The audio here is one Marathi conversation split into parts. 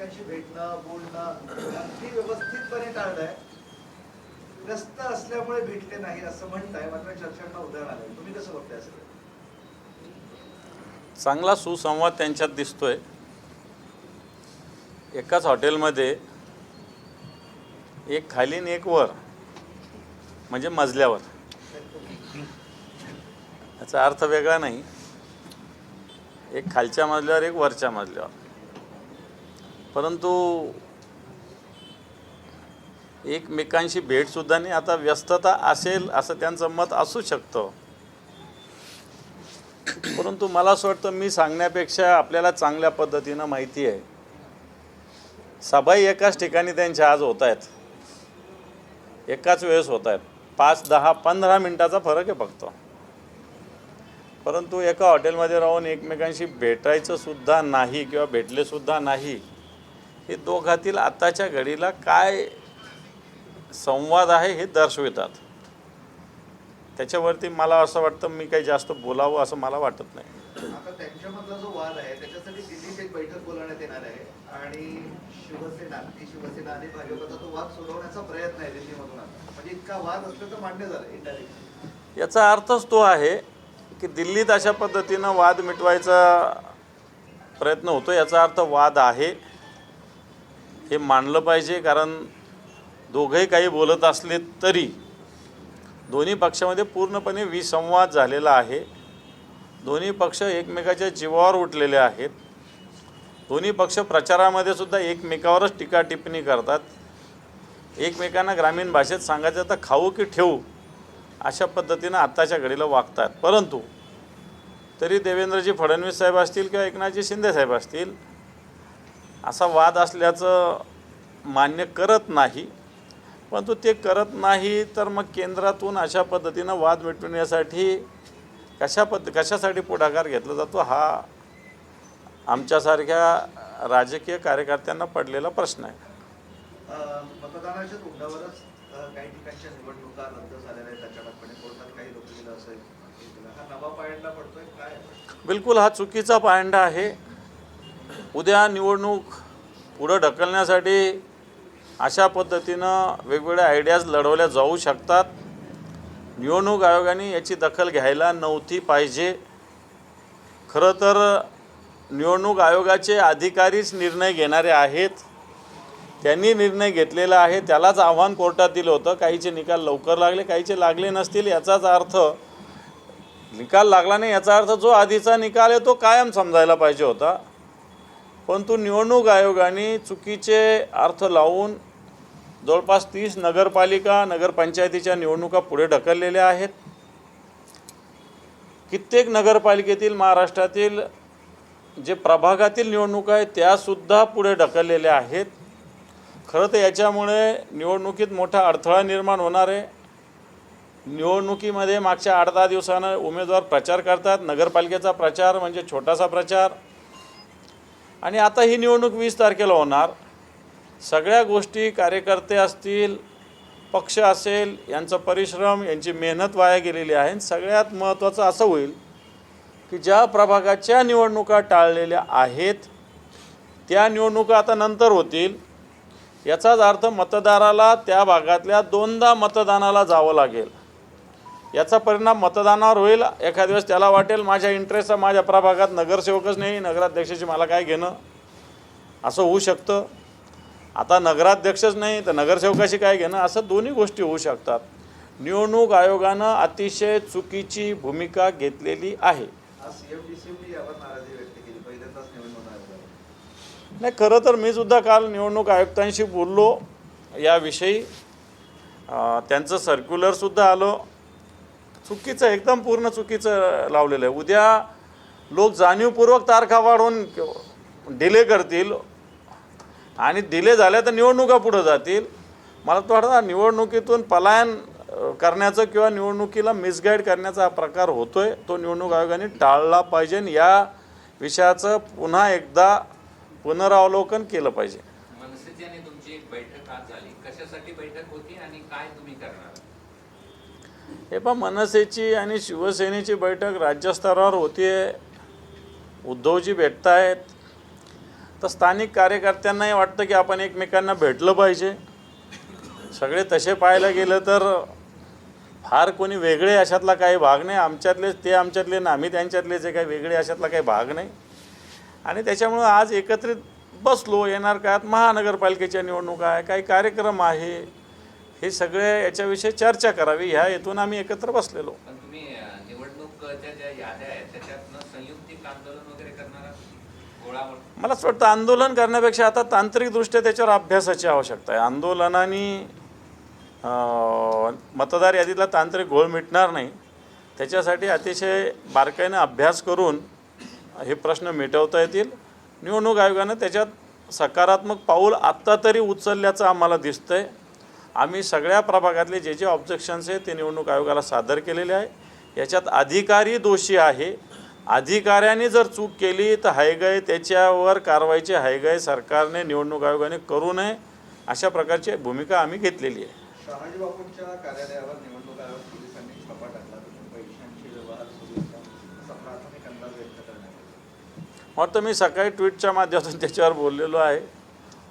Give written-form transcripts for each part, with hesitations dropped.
एकमेकांशी भेटणं बोलणं अगदी व्यवस्थितपणे टाळलंय. व्यस्त असल्यामुळे भेटले नाही असं म्हणताय, मात्र चर्चांना उदाहरण आलंय. तुम्ही कसं बघताय सगळं? चांगला सुसंवाद त्यांच्यात दिसतोय. एकाच हॉटेलमध्ये एक खाली आणि एक वर, म्हणजे मजल्यावर. याचा अर्थ वेगळा नाही. एक खालच्या मजल्यावर एक वरच्या मजल्यावर. परंतु एकमेकांशी भेटसुद्धा नाही. आता व्यस्तता असेल असं त्यांचं मत असू शकतं, परंतु मला असं वाटतं मी सांगण्यापेक्षा आपल्याला चांगल्या पद्धतीनं माहिती आहे. सभाही एकाच ठिकाणी त्यांच्या आज होत आहेत, एकाच वेळेस होत आहेत. 5, 10, 15 मिनटाचा फरक आहे फक्त. परंतु एका हॉटेलमध्ये राहून एकमेकांशी भेटायचं सुद्धा नाही किंवा भेटले सुद्धा नाही, हे दोघातील आताच्या घडीला काय संवाद आहे हे दर्शवितात. त्याच्यावरती मला असं वाटतं मी काही जास्त बोलावं असं मला वाटत नाही. आता त्यांच्यामधला जो वाद आहे त्याच्यासाठी दिल्लीत एक बैठक बोलवण्यात येणार आहे आणि शिवसेना आणि भाजपचा तो वाद सोडवण्याचा प्रयत्न आहे दिल्लीमधून. म्हणजे इतका वाद असलं तर मान्य झालं इंडायरेक्ट. याचा अर्थच तो आहे की दिल्लीत अशा पद्धतीनं वाद मिटवायचा प्रयत्न होतो. याचा अर्थ वाद आहे हे मानलं पाहिजे. कारण दोघंही काही बोलत असले तरी दोन्ही पक्षामध्ये पूर्णपणे विसंवाद झालेला आहे. दोन्ही पक्ष एकमेकाच्या जीवावर उठलेले आहेत. दोन्ही पक्ष प्रचारामध्ये सुद्धा एकमेकावरच टीका टिप्पणी करतात. एकमेकांना ग्रामीण भाषेत सांगायचं तर खाऊ की ठेवू अशा पद्धतीनं आत्ताच्या घडीला वागतात. परंतु तरी देवेंद्रजी फडणवीस साहेब असतील किंवा एकनाथजी शिंदे साहेब असतील असा वाद असल्याचं मान्य करत नाही. परंतु ते करत नाही तर मग केंद्रातून अशा पद्धतीनं वाद मिटवण्यासाठी कशासाठी पुढाकार घेतला जातो हा आमच्यासारख्या राजकीय कार्यकर्त्यांना पडलेला प्रश्न आहे. मतदानाच्या तोंडावरच काही ठिकाणच्या निवडणुका रद्द झालेल्या आहेत अचानकपणे. कोर्टात काही लोक दिलं असेल, हा नवा पायंडा पडतोय काय? बिलकुल हा चुकीचा पायंडा आहे. उद्या निवडणूक पुढं ढकलण्यासाठी अशा पद्धतीनं वेगवेगळ्या आयडियाज लढवल्या जाऊ शकतात. निवडणूक आयोगाने याची दखल घ्यायला नव्हती पाहिजे. खरं तर निवडणूक आयोगाचे अधिकारीच निर्णय घेणारे आहेत. त्यांनी निर्णय घेतलेला आहे. त्यालाच आव्हान कोर्टात दिलं होतं. काहीचे निकाल लवकर लागले, काहीचे लागले नसतील. याचाच अर्थ निकाल लागला नाही याचा अर्थ जो आधीचा निकाल आहे तो कायम समजायला पाहिजे होता. परंतु निवडणूक आयोगाने चुकीचे अर्थ लावून जवळपास 30 नगरपंचायतीच्या निवडणुका पुढे ढकललेल्या आहेत. कित्येक नगरपालिकेतील महाराष्ट्रातील जे प्रभागातील निवडणुका आहेत त्यासुद्धा पुढे ढकललेल्या आहेत. खरं तर याच्यामुळे निवडणुकीत मोठा अडथळा निर्माण होणार आहे. निवडणुकीमध्ये मागच्या 8-10 दिवसानं उमेदवार प्रचार करतात. नगरपालिकेचा प्रचार म्हणजे छोटासा प्रचार. आणि आता ही निवडणूक 20 तारखेला होणार. सगळ्या गोष्टी कार्यकर्ते असतील, पक्ष असेल, यांचा परिश्रम, यांची मेहनत वाया गेलेली आहे. सगळ्यात महत्त्वाचं असं होईल की ज्या प्रभागाच्या निवडणुका टाळलेल्या आहेत त्या निवडणुका आता नंतर होतील. याचाच अर्थ मतदाराला त्या भागातल्या 2दा मतदानाला जावं लागेल. याचा परिणाम मतदानावर होईल. एखाद्या दिवस त्याला वाटेल माझ्या इंटरेस्ट माझ्या प्रभागात नगरसेवकच नाही, नगराध्यक्षाची मला काय घेणं, असं होऊ शकतं. आता नगराध्यक्षच नाही तर नगरसेवकाशी काय घेणं, असं दोन्ही गोष्टी होऊ शकतात. निवडणूक आयोगानं अतिशय चुकीची भूमिका घेतलेली आहे. नाही, खरं तर मी सुद्धा काल निवडणूक आयुक्तांशी बोललो याविषयी. त्यांचं सर्क्युलरसुद्धा आलं. चुकीचं, एकदम पूर्ण चुकीचं लावलेलं आहे. उद्या लोक जाणीवपूर्वक तारखा वाढवून डिले करतील आणि डिले झाल्या तर निवडणुका पुढं जातील. मला तर वाटतं निवडणुकीतून पलायन करण्याचं किंवा निवडणुकीला मिसगाईड करण्याचा हा प्रकार होतोय, तो निवडणूक आयोगाने टाळला पाहिजे. या विषयाचं पुन्हा एकदा पुनरावलोकन केलं पाहिजे. मनसेची आणि तुमची एक बैठक आज झाली, कशासाठी बैठक होती आणि काय तुम्ही करणार? हे पहा, मनसेची आणि शिवसेनेची बैठक राज्यस्तरावर होती आहे. उद्धवजी भेटत आहेत. तर स्थानिक कार्यकर्त्यांनाही वाटतं की आपण एकमेकांना भेटलं पाहिजे. सगळे तसे पाहायला गेलं तर फार कोणी वेगळे अशातला काही भाग नाही. आमच्यातलेच ते आमच्यातले ना आम्ही त्यांच्यातलेच आहे, काही वेगळे अशातला काही भाग नाही. आणि त्याच्यामुळं आज एकत्रित बसलो. येणार काळात महानगरपालिकेच्या निवडणुका आहे, काही कार्यक्रम आहे, हे सगळे याच्याविषयी चर्चा करावी ह्या हेतून आम्ही एकत्र बसलेलो. पण तुम्ही निवडणुकीच्या ज्या याद्या आहेत त्याच्यातनं संयुक्तिक आंदोलन वगैरे करणार आहात गोळावर? मला असं वाटतं आंदोलन करण्यापेक्षा आता तांत्रिकदृष्ट्या त्याच्यावर अभ्यासाची आवश्यकता आहे. आंदोलनाने मतदार यादीतला तांत्रिक घोळ मिटणार नाही. त्याच्यासाठी अतिशय बारकाईनं अभ्यास करून हे प्रश्न मिटवता येतील. निवडणूक आयोगानं त्याच्यात सकारात्मक पाऊल आत्ता तरी उचलल्याचं आम्हाला दिसतं आहे. आम्ही सगळ्या प्रभागातले जे जे ऑब्जेक्शन्स आहेत ते निवडणूक आयोगाला सादर केलेले आहे. याच्यात अधिकारी दोषी आहे. अधिकाऱ्यांनी जर चूक केली तर हायगाय त्याच्यावर कारवाईची हायगाय सरकारने निवडणूक आयोगाने करू नये अशा प्रकारची भूमिका आम्ही घेतलेली आहे. शहाजी बापूंच्या कार्यालयावर निवडणूक आयोग पोलिसांनी छापा टाकला, पैशांचे व्यवहार सुरू होता असा प्राथमिक अंदाज व्यक्त करण्यात आला. तर मी सकाळी ट्विटच्या माध्यमातून त्याच्यावर बोललेलो आहे.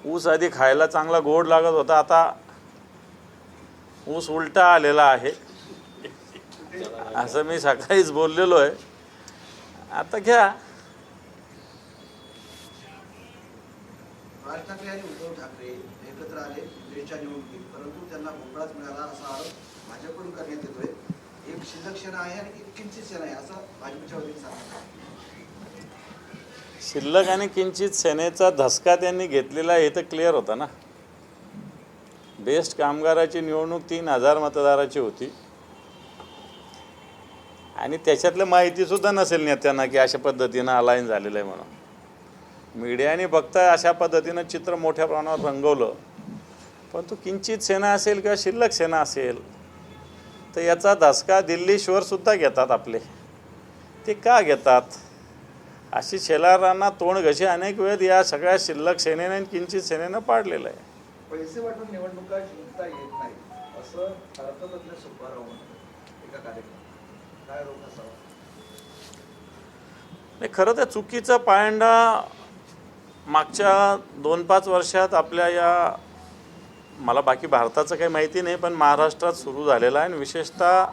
ऊस आधी खायला चांगला गोड लागत होता, आता ऊस उलटा आलेला आहे असं मी सकाळीच बोललेलो आहे. आता घ्या. राज ठाकरे आणि उद्धव ठाकरे एकत्र आले देशाच्या निवडणुकीत, परंतु त्यांना भोपळाच मिळाला असा आरोप भाजपकडून करण्यात येतोय. एक शिल्लक सेना आहे आणि एक किंचित सेना आहे असं भाजपच्या वतीने सांगतात. शिल्लक आणि किंचित सेनेचा धसका त्यांनी घेतलेला आहे हे तर क्लिअर होतं ना. बेस्ट कामगाराची निवडणूक 3000 मतदाराची होती आणि त्याच्यातलं माहितीसुद्धा नसेल नेत्यांना की अशा पद्धतीनं अलाईन झालेलं आहे म्हणून. मीडियाने फक्त अशा पद्धतीनं चित्र मोठ्या प्रमाणावर रंगवलं. पण तो किंचित सेना असेल किंवा शिल्लक सेना असेल तर याचा धसका दिल्लीश्वरसुद्धा घेतात आपले. ते का घेतात? अशी शेलारांना तोंड घशी अनेक वेळ या सगळ्या शिल्लक सेनेने आणि किंचित सेनेनं पाडलेलं आहे. पैसे वाटून निवडणुका जिंकता येत नाही असं अर्थतज्ञ सुब्बाराव म्हणतात एका कार्यक्रमात. काय रोख असावा? नाही, खरं तर चुकीचा पायंडा मागच्या 2-5 वर्षात आपल्या या, मला बाकी भारताचं काही माहिती नाही, पण महाराष्ट्रात सुरू झालेला आहे आणि विशेषतः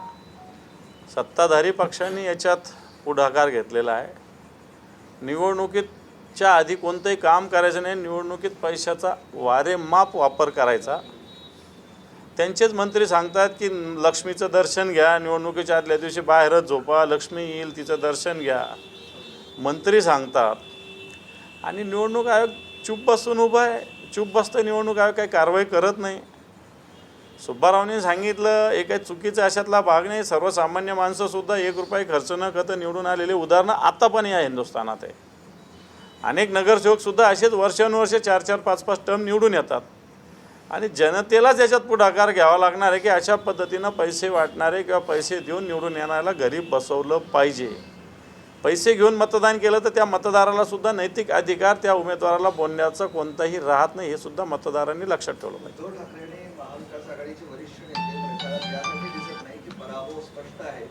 सत्ताधारी पक्षांनी याच्यात पुढाकार घेतलेला आहे. निवडणुकीच्या आधी कोणतंही काम करायचं नाही, निवडणुकीत पैशाचा वारेमाप वापर करायचा. त्यांचेच मंत्री सांगतात की लक्ष्मीचं दर्शन घ्या, निवडणुकीच्या आदल्या दिवशी बाहेरच झोपा, लक्ष्मी येईल तिचं दर्शन घ्या, मंत्री सांगतात. आणि निवडणूक आयोग चूप बसून उभा आहे. चूप बसतं निवडणूक आयोग काही कारवाई करत नाही. सुब्बारावने सांगितलं हे काही चुकीचा अशातला भाग नाही. सर्वसामान्य माणसंसुद्धा 1 रुपये खर्च न करता निवडून आलेले उदाहरणं आता पण या हिंदुस्थानात आहे. अनेक नगरसेवकसुद्धा असेच वर्षानुवर्षे 4-4, 5-5 टर्म निवडून येतात. आणि जनतेलाच याच्यात पुढाकार घ्यावा लागणार आहे की अशा पद्धतीनं पैसे वाटणारे किंवा पैसे देऊन निवडून येणाऱ्याला घरी बसवलं पाहिजे. पैसे घेऊन मतदान केलं तर त्या मतदाराला सुद्धा नैतिक अधिकार त्या उमेदवाराला बोलण्याचं कोणताही राहत नाही, हे सुद्धा मतदारांनी लक्षात ठेवलं पाहिजे. उद्धव ठाकरे आणि महाविकास आघाडीचे वरिष्ठ नेते प्रचारात यासाठी दिसत नाही की पराभव स्पष्ट आहे,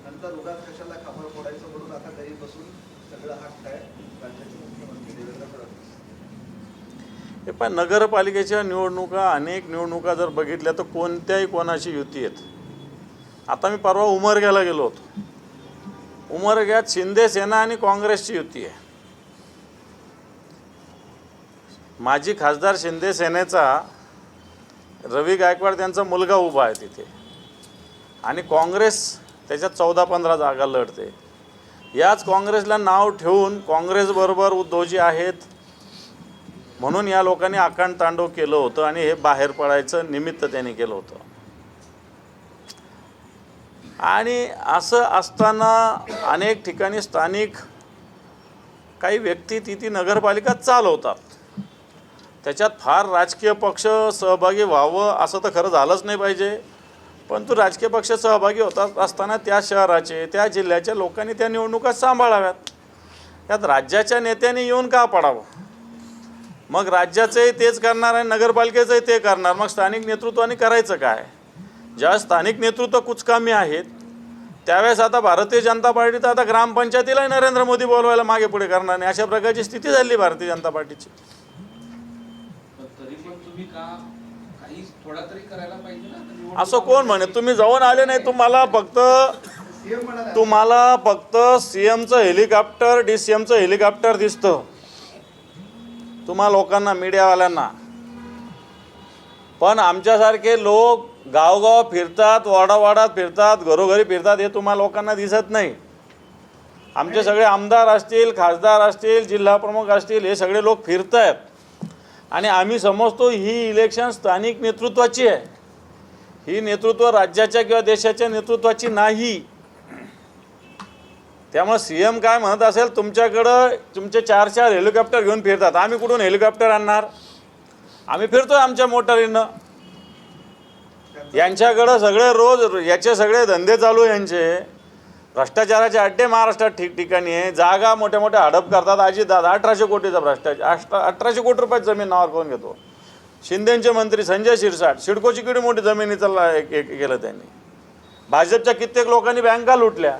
नंतर उगाच कशाला खापर फोडायचं म्हणून आता घरी बसून सगळं हक्क आहे राज्याचे मुख्यमंत्री देवेंद्र फडणवीस. हे पण नगरपालिकेच्या निवडणुका, अनेक निवडणुका जर बघितल्या तर कोणत्याही कोणाची युती आहेत. आता मी परवा उमरग्याला गेलो होतो. उमरग्यात शिंदे सेना आणि काँग्रेसची युती आहे. माजी खासदार शिंदे सेनेचा रवी गायकवाड त्यांचा मुलगा उभा आहे तिथे आणि काँग्रेस त्याच्यात 14-15 जागा लढते. याच काँग्रेसला नाव ठेवून काँग्रेसबरोबर उद्धवजी आहेत म्हणून या लोकांनी आकांड तांडव केलं होतं आणि हे बाहेर पडायचं निमित्त त्यांनी केलं होतं. आणि असं असताना अनेक ठिकाणी स्थानिक काही व्यक्ती ती नगरपालिका चालवतात. त्याच्यात फार राजकीय पक्ष सहभागी व्हावं असं तर खरं झालंच नाही पाहिजे, परंतु राजकीय पक्ष सहभागी होतात असताना त्या शहराचे, त्या जिल्ह्याच्या लोकांनी त्या निवडणुका सांभाळाव्यात. यात राज्याच्या नेत्यांनी येऊन का पडावं? मग राज्याचंही तेच करणार आणि नगरपालिकेचंही ते करणार, मग स्थानिक नेतृत्वाने करायचं काय? ज्या स्थानिक नेतृत्व कुचकामी आहेत त्यावेळेस आता भारतीय जनता पार्टी तर आता ग्रामपंचायतीलाही नरेंद्र मोदी बोलवायला मागे पुढे करणार नाही, अशा प्रकारची स्थिती झाली भारतीय जनता पार्टीची. तरी पण तुम्ही का काही थोडा तरी करायला पाहिजे ना. असं कोण म्हणे? तुम्ही जाऊन आले नाही, तुम्हाला फक्त सीएमचं हेलिकॉप्टर, DCMचं हेलिकॉप्टर दिसतं तुम्हा लोकांना, मीडियावाल्यांना. पण आमच्यासारखे लोक गावगाव फिरतात, वाडावाडात फिरतात, घरोघरी फिरतात, हे तुम्हा लोकांना दिसत नाही. आमचे सगळे आमदार असतील, खासदार असतील, जिल्हा प्रमुख असतील, हे सगळे लोक फिरत आहेत. आणि आम्ही समजतो ही इलेक्शन स्थानिक नेतृत्वाची आहे, ही नेतृत्व राज्याच्या किंवा देशाच्या नेतृत्वाची नाही. त्यामुळे CM काय म्हणत असेल, तुमच्याकडं तुमचे 4-4 हेलिकॉप्टर घेऊन फिरतात, आम्ही कुठून हेलिकॉप्टर आणणार? आम्ही फिरतोय आमच्या मोटारीनं. यांच्याकडं सगळे रोज याचे सगळे धंदे चालू आहे यांचे. भ्रष्टाचाराचे अड्डे महाराष्ट्रात ठिकठिकाणी आहे. जागा मोठ्या मोठ्या हडप करतात. दादा 1800 कोटीचा भ्रष्टाचार, 1800 कोटी रुपयाची जमीन नावावर करून घेतो. शिंदेचे मंत्री संजय शिरसाट, सिडकोची किती मोठी जमिनीचं केलं त्यांनी. भाजपच्या कित्येक लोकांनी बँका लुटल्या.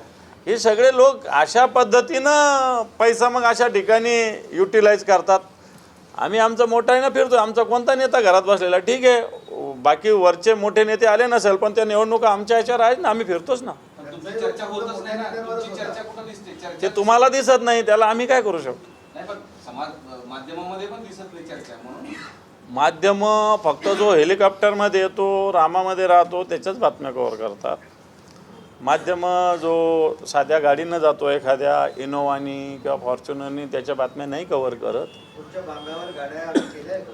हे सगळे लोक अशा पद्धतीनं पैसा मग अशा ठिकाणी युटिलाइज करतात. आम्ही आमचं मोठ्यानं फिरतो. आमचा कोणता नेता घरात बसलेला ठीक आहे, बाकी वरचे मोठे नेते आले नसेल, पण त्या निवडणुका आमच्या ह्याच्यावर आहेत ना, आम्ही फिरतोच ना. तुमची चर्चा होतच नाही ना. तुमची चर्चा कुठं दिसते? ते चर्चा तुम्हाला दिसत नाही, त्याला आम्ही काय करू शकतो? नाही, पण समाज माध्यमामध्ये पण दिसत नाही चर्चा. म्हणून माध्यम फक्त जो हेलिकॉप्टरमध्ये येतो, रामामध्ये राहतो, त्याच्याच बातम्या कव्हर करतात. माध्यम जो साध्या गाडीनं जातो, एखाद्या इनोवानी किंवा फॉर्च्युनरनी, त्याच्या बातम्या नाही कव्हर करत. तुमच्या भागावर गाड्या आम्ही केल्या आहेत का?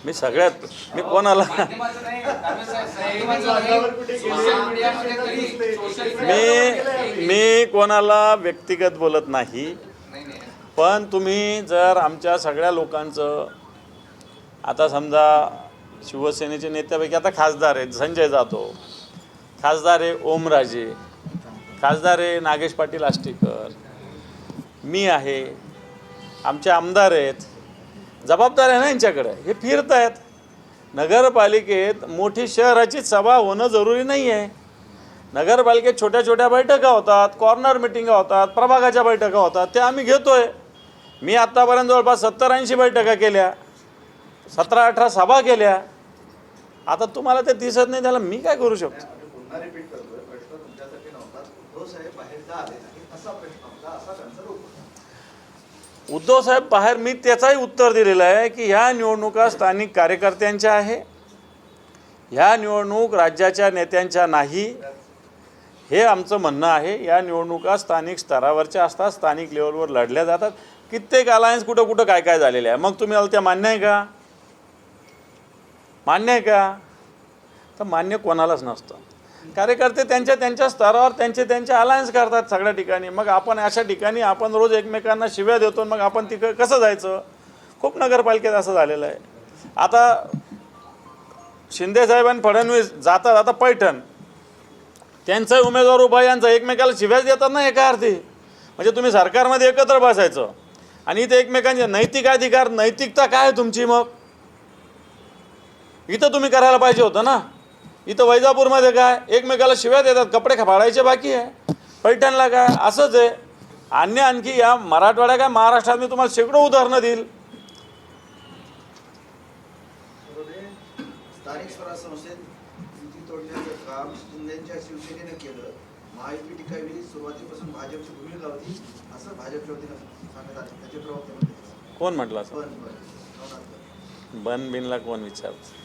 मी सगळ्यात मी कोणाला माध्यमाचं नाही, माध्यमाचं नाही, सोशल मीडियामध्ये तरी सोशल मीडिया मी कोणाला व्यक्तिगत बोलत नाही. नाही नाही. पण तुम्ही जर आमच्या सगळ्या लोकांचं, आता समजा शिवसेनेचे नेत्यापैकी आता खासदार आहेत संजय जाधव, खासदार आहे ओमराजे, खासदार आहे नागेश पाटील आष्टीकर, मी आहे, आमचे आमदार आहेत, जबाबदार आहे ना यांच्याकडे. हे फिरत आहेत. नगरपालिकेत मोठी शहराची सभा होणं जरुरी नाही आहे. नगरपालिकेत छोट्या छोट्या बैठका होतात, कॉर्नर मिटिंगा होतात, प्रभागाच्या बैठका होतात, त्या आम्ही घेतोय. मी आत्तापर्यंत जवळपास 70-80 बैठका केल्या, 17-18 सभा केल्या. आता तुम्हाला ते दिसत नाही, त्याला मी काय करू शकतो? आम्ही पुन्हा रिपीट करतोय, प्रश्न तुमच्यासाठी नव्हता. उद्धव साहेब बाहेर का आले नाही असा प्रश्न होता, असा त्यांचा रोख. उद्धव साहेब बाहेर, मी त्याचाही उत्तर दिलेलं आहे की ह्या निवडणुका स्थानिक कार्यकर्त्यांच्या आहे, ह्या निवडणूक राज्याच्या नेत्यांच्या नाही, हे आमचं म्हणणं आहे. या निवडणुका स्थानिक स्तरावरच्या असतात, स्थानिक लेवलवर लढल्या जातात. कित्येक अलायन्स कुठं कुठं काय काय झालेले आहे. मग तुम्ही त्या मान्य आहे का? मान्य आहे का? तर मान्य कोणालाच नसतं. कार्यकर्ते त्यांच्या त्यांच्या स्तरावर त्यांचे अलायन्स करतात सगळ्या ठिकाणी. मग आपण अशा ठिकाणी आपण रोज एकमेकांना शिव्या देतो, मग आपण तिकडे कसं जायचं? खूप नगरपालिकेत असं झालेलं आहे. आता शिंदेसाहेब आणि फडणवीस जातात, आता पैठण त्यांचाही उमेदवार उभा, यांचा एकमेकाला शिव्याच देतात ना एका अर्थी. म्हणजे तुम्ही सरकारमध्ये एकत्र बसायचं आणि इथे एकमेकांचे नैतिक अधिकार, नैतिकता काय आहे तुमची? मग इथं तुम्ही करायला पाहिजे होतं ना. इथं वैजापूरमध्ये काय एकमेकाला शिव्या देतात, कपडे फाडायचे बाकी आहे. पैठणला काय असंच आहे. आणखी या मराठवाड्या काय महाराष्ट्रात मी तुम्हाला शेकडो उदाहरणं देईल. स्थानिक स्वराज्य संस्थेत युती तोडण्याचं काम शिंदेच्या शिवसेनेने केलं. महायुती टिकावी सुरुवातीपासून भाजपची भूमिका होती असं भाजपच्या वतीनं सांगण्यात आलं. त्याचे प्रवक्ते म्हणते. कोण म्हटलं असं? पण बन बिनला कोण विचारतं?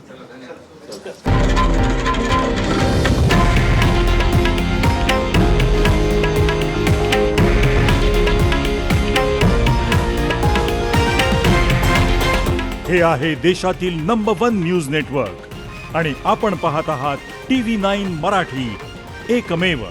चला, धन्यवाद. हे आहे देशातील नंबर 1 न्यूज नेटवर्क आणि आपण पाहत आहात TV9 मराठी, एकमेव.